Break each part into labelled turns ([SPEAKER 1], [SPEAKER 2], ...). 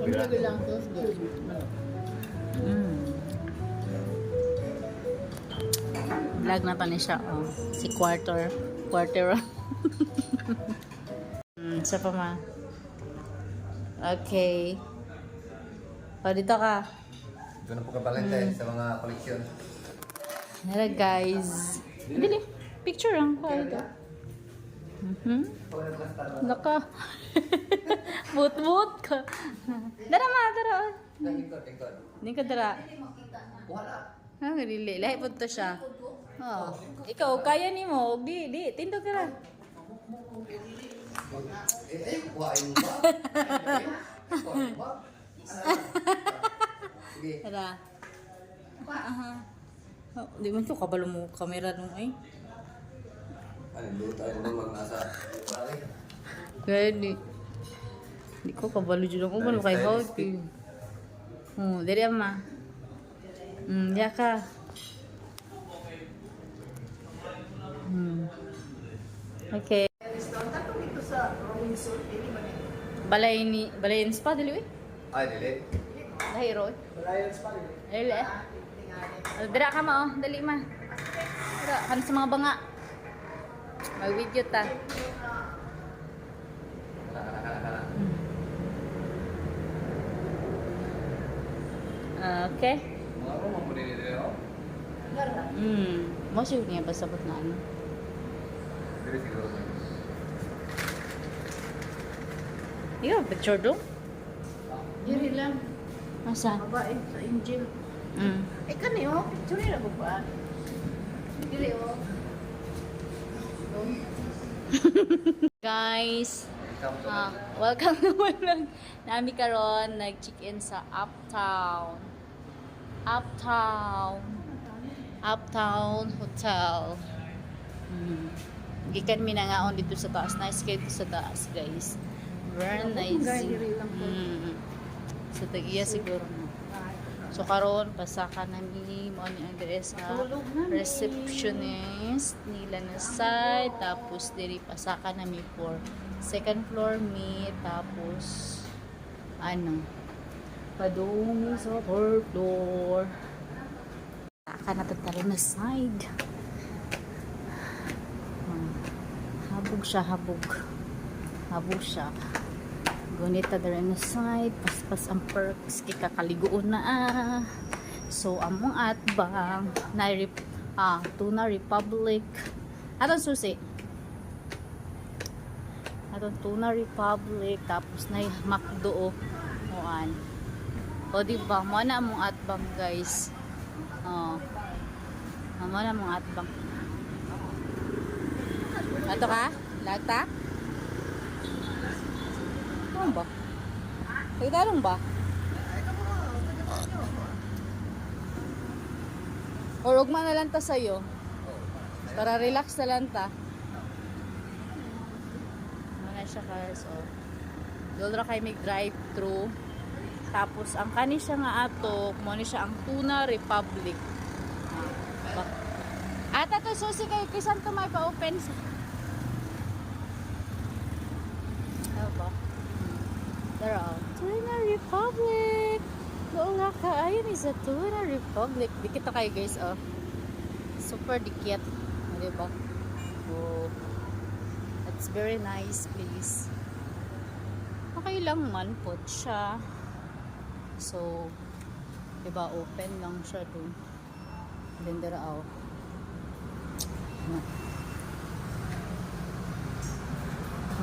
[SPEAKER 1] Lagi lang to.
[SPEAKER 2] Vlog na pa ni siya. Oh. Si Quarter. Isa pa ma. Okay. O, dito ka.
[SPEAKER 3] Ito na po kabalente sa mga koleksyon.
[SPEAKER 2] Nara guys. Dili. Picture lang. Ito. Naka. But ka. Dara ma, dara. Hindi ka dara. Ha, dili. Lahi po to siya. Oh. Ikaw, kaya ni mo. Di. Tindog ka ra.
[SPEAKER 3] Kuhain mo ba?
[SPEAKER 2] Tara. Oh, di man to kabalo mo kamera nung ay.
[SPEAKER 3] Ano, doon tayo nang magnasa.
[SPEAKER 2] Kaya di ko kabalo dyan ako. Malo kay Hawk. Oh, dari ama. Diya ka. Okay. Balayin spa dili eh.
[SPEAKER 3] Ay, dili.
[SPEAKER 2] Dahiro. Balayin spa dili. Dili. Dira ka ma oh, dali ma. Dira kan sa mga banga. May video ta. Okay.
[SPEAKER 3] Mga ako, mamuli nila ako.
[SPEAKER 2] Mo siya niya pasabot na ano.
[SPEAKER 3] Dili siguro.
[SPEAKER 2] Iyo, picture do?
[SPEAKER 1] Diri lang.
[SPEAKER 2] Asa?
[SPEAKER 1] Babae sa Angel. Eh kani oh, picture na ko ba? Dili oh.
[SPEAKER 2] Guys, welcome naman lang nami karon nag-check-in sa Uptown Hotel. Gikan mi na nga on dito sa taas. Nice kayo dito sa taas, guys. Very nice. Sa tagiya siguro no. So karon pasaka nami mo ni ang dress sa receptionist nila na side, tapos diri pasaka nami for second floor mi, tapos ano padung sa third floor. Saka na tataro na side. Habog siya. Gunita dara na side, paspas ang perks, kikakaligoon na So, among atbang, Tuna Republic. Atong susi. Atong Tuna Republic, tapos na McDo. Moan. O, diba? Mo na among atbang, guys. Mo na among atbang. Ato ka? Lata? Ano ba? Nagtanong ba? Or ugma na lang ta sa'yo. Para relax na lang ta. Ano siya guys, oh. Doon ra kay may drive-thru. Tapos ang kani siya nga ato, mo ni siya ang Tuna Republic. Ata to susi kay kisan to may pa-open sa. Ano ba? Tuna Republic. Oo nga ka, ayun is a Tuna Republic. Dikit kayo guys, oh. Super dikit. Diba? Oh. It's very nice place. Okay lang man po siya. So, diba, open lang siya dun. Then there out.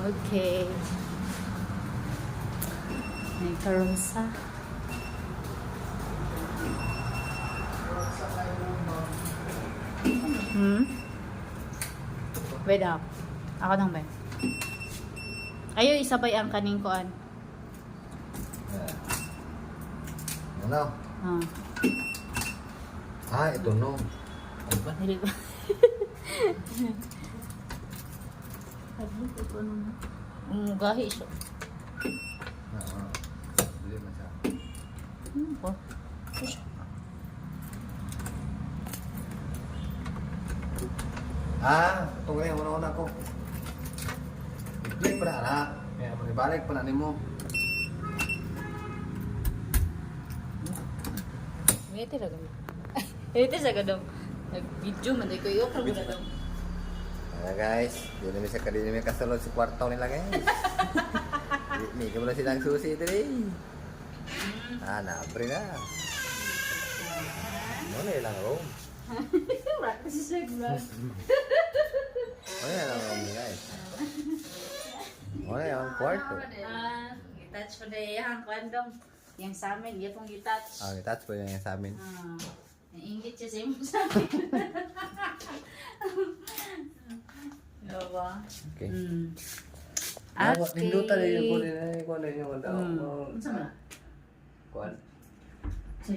[SPEAKER 2] Okay. May karosa. Wait up. Ako nang ba? Ayaw isabay ang kaning kuan.
[SPEAKER 3] Ano? Ito no.
[SPEAKER 2] Ano ba? Hindi ba? Gahi siya.
[SPEAKER 3] Dili man siya.
[SPEAKER 2] Ba?
[SPEAKER 3] Ito nga yung una-una ko. I-click pa na, anak. Kaya manibalik pa na ni mo.
[SPEAKER 2] Ngiti ra gani. Ngiti sa gadong. Nag-video man ko iyo kag gadong.
[SPEAKER 3] Ayan guys, di namin sa kadili may kasulod sa kwarto nila guys. May wala silang susi diri. Nabre na. Ano na ilang room?
[SPEAKER 2] Practice sa vlog.
[SPEAKER 3] Ano na ilang room nila guys? Ano na yung kwarto?
[SPEAKER 2] Gitouch ko na yung kwandong. Yung sa amin, yung pong gitouch.
[SPEAKER 3] Touch po yan sa amin.
[SPEAKER 2] Naingit siya sa imo sa amin. Diba?
[SPEAKER 3] Okay.
[SPEAKER 2] Okay.
[SPEAKER 3] Nindutan rin yung kunin yung
[SPEAKER 2] Ano sa mga?
[SPEAKER 3] Kuan.
[SPEAKER 2] Sa